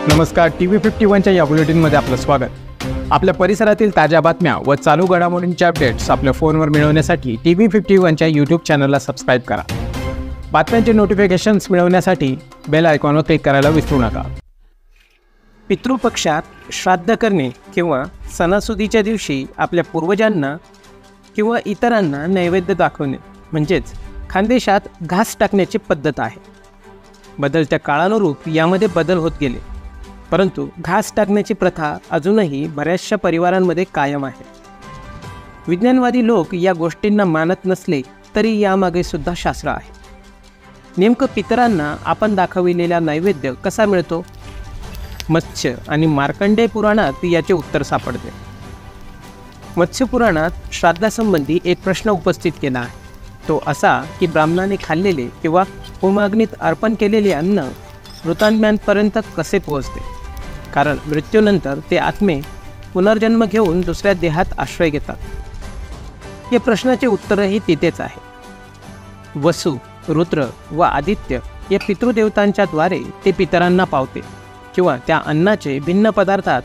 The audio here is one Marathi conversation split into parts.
नमस्कार, TV51च्या या बुलेटिनमध्ये आपलं स्वागत। आपल्या परिसरातील ताज्या बातम्या व चालू घडामोडींचे अपडेट्स आपल्या फोनवर मिळवण्यासाठी TV51च्या YouTube चॅनलला सबस्क्राइब करा। बातम्यांचे नोटिफिकेशन्स मिळवण्यासाठी बेल आयकॉनवर क्लिक करायला विसरू नका। पितृपक्षात श्राद्ध करणे किंवा सणासुदीच्या दिवशी आपल्या पूर्वजांना किंवा इतरांना नैवेद्य दाखवणे म्हणजेच खानदेशात घास टाकण्याची पद्धत आहे। बदलत्या काळानुरूप यामध्ये बदल होत गेले, परंतु घास टाकण्याची प्रथा अजूनही बऱ्याचशा परिवारांमध्ये कायम आहे। विज्ञानवादी लोक या गोष्टींना मानत नसले तरी यामागे सुद्धा शास्त्र आहे। नेमकं पितरांना आपण दाखविलेला नैवेद्य कसा मिळतो? मत्स्य आणि मार्कंडेय पुराणात याचे उत्तर सापडते। मत्स्य पुराणात श्राद्धासंबंधी एक प्रश्न उपस्थित केला आहे। तो असा की ब्राह्मणाने खाल्लेले किंवा होमाग्नीत अर्पण केलेले अन्न मृतांपर्यंत कसे पोहोचते, कारण मृत्यूनंतर ते आत्मे पुनर्जन्म घेऊन दुसऱ्या देहात आश्रय घेतात। या प्रश्नाचे उत्तरही तिथेच आहे। वसु, रुद्र व आदित्य या पितृदेवतांच्या द्वारे ते पितरांना पावते किंवा त्या अन्नाचे भिन्न पदार्थात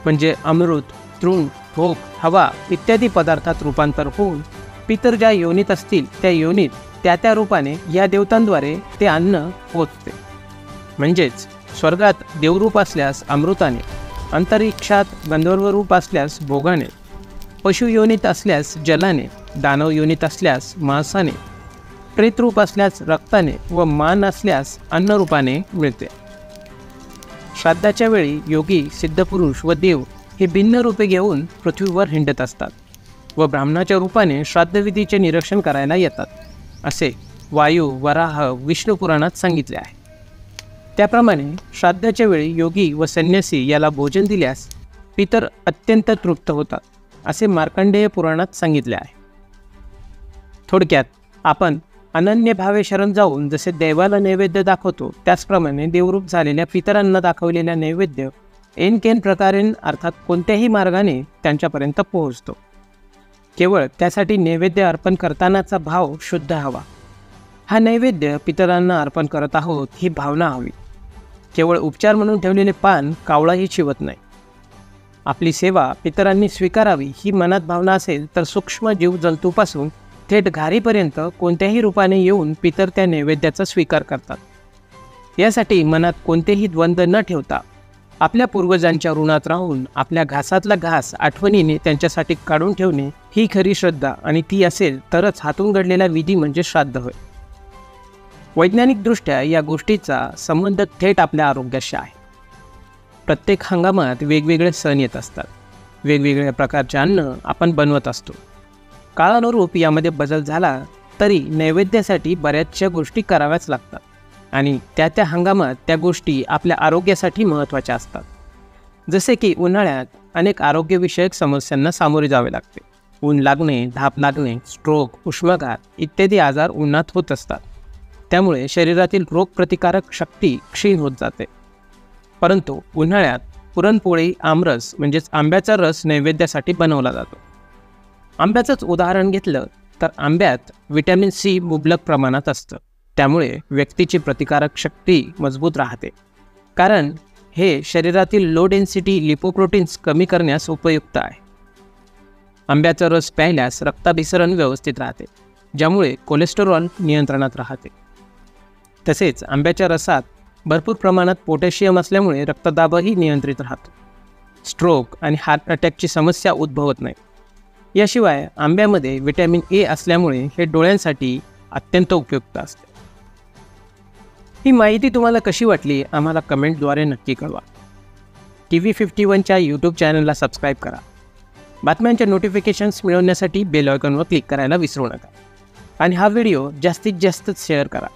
म्हणजे अमृत, तृण, भोग, हवा इत्यादी पदार्थात रूपांतर होऊन पितर ज्या योनीत असतील त्या योनीत त्या रूपाने या देवतांद्वारे ते अन्न पोचते। म्हणजेच स्वर्गात देवरूप असल्यास अमृताने, अंतरिक्षात गंधर्व रूप असल्यास भोगाने, पशु योनीत असल्यास जलाने, दानव योनीत असल्यास मांसाने, प्रेतरूप असल्यास रक्ताने व मान असल्यास अन्नरूपाने मिळते। श्राद्धाच्या वेळी योगी, सिद्धपुरुष व देव हे भिन्न रूपे घेऊन पृथ्वीवर हिंडत असतात व ब्राह्मणाच्या रूपाने श्राद्धविधीचे निरीक्षण करायला येतात, असे वायू, वराह, विष्णू पुराणात सांगितले आहे। त्याप्रमाणे श्राद्धाच्या वेळी योगी व संन्यासी याला भोजन दिल्यास पितर अत्यंत तृप्त होतात, असे मार्कंडेय पुराणात सांगितले आहे। थोडक्यात आपण अनन्य भावे शरण जाऊन जसे देवाला नैवेद्य दाखवतो त्याचप्रमाणे देवरूप झालेल्या पितरांना दाखवलेल्या नैवेद्य ऐनकेन प्रकारे अर्थात कोणत्याही मार्गाने त्यांच्यापर्यंत पोहोचतो। केवळ त्यासाठी नैवेद्य अर्पण करतानाचा भाव शुद्ध हवा। हा नैवेद्य पितरांना अर्पण करत आहोत ही भावना हवी। केवळ उपचार म्हणून ठेवलेले पान कावळाही चिवत नाही। आपली सेवा पितरांनी स्वीकारावी ही मनात भावना असेल तर सूक्ष्म जीवजंतूपासून थेट घारीपर्यंत कोणत्याही रूपाने येऊन पितर त्या नैवेद्याचा स्वीकार करतात। यासाठी मनात कोणतेही द्वंद्व न ठेवता आपल्या पूर्वजांच्या ऋणात राहून आपल्या घासातला घास आठवणीने त्यांच्यासाठी काढून ठेवणे ही खरी श्रद्धा, आणि ती असेल तरच हातून घडलेला विधी म्हणजे श्राद्ध होय। वैज्ञानिकदृष्ट्या या गोष्टीचा संबंध थेट आपल्या आरोग्याशी आहे। प्रत्येक हंगामात वेगवेगळे सण येत असतात, वेगवेगळ्या प्रकारचे अन्न आपण बनवत असतो। काळानुरूप यामध्ये बदल झाला तरी नैवेद्यासाठी बऱ्याचशा गोष्टी कराव्याच लागतात आणि त्या हंगामात त्या गोष्टी आपल्या आरोग्यासाठी महत्त्वाच्या असतात। जसे की उन्हाळ्यात अनेक आरोग्यविषयक समस्यांना सामोरे जावे लागते। ऊन लागणे, धाप लागणे, स्ट्रोक, उष्माघात इत्यादी आजार उन्हात होत असतात। त्यामुळे शरीरातील रोगप्रतिकारक शक्ती क्षीण होत जाते। परंतु उन्हाळ्यात पुरणपोळी, आमरस म्हणजेच आंब्याचा रस नैवेद्यासाठी बनवला जातो। आंब्याचंच उदाहरण घेतलं तर आंब्यात व्हिटॅमिन सी मुबलक प्रमाणात असतं, त्यामुळे व्यक्तीची प्रतिकारक शक्ती मजबूत राहते, कारण हे शरीरातील लो डेन्सिटी लिपोप्रोटीन्स कमी करण्यास उपयुक्त आहे। आंब्याचा रस प्यायल्यास रक्ताभिसरण व्यवस्थित राहते, ज्यामुळे कोलेस्टेरॉल नियंत्रणात राहते। तसेच आंब्याच्या रसात भरपूर प्रमाणात पोटॅशियम असल्यामुळे रक्तदाबही नियंत्रित राहतो। स्ट्रोक आणि हार्ट अटॅकची समस्या उद्भवत नाही। याशिवाय आंब्यामध्ये व्हिटॅमिन ए असल्यामुळे हे डोळ्यांसाठी अत्यंत उपयुक्त असते। ही माहिती तुम्हाला कशी वाटली आम्हाला कमेंटद्वारे नक्की कळवा। TV51च्या YouTube चॅनलला सबस्क्राईब करा। बातम्यांच्या नोटिफिकेशन्स मिळवण्यासाठी बेल आयकॉनवर क्लिक करायला विसरू नका आणि हा व्हिडिओ जास्तीत जास्त शेअर करा।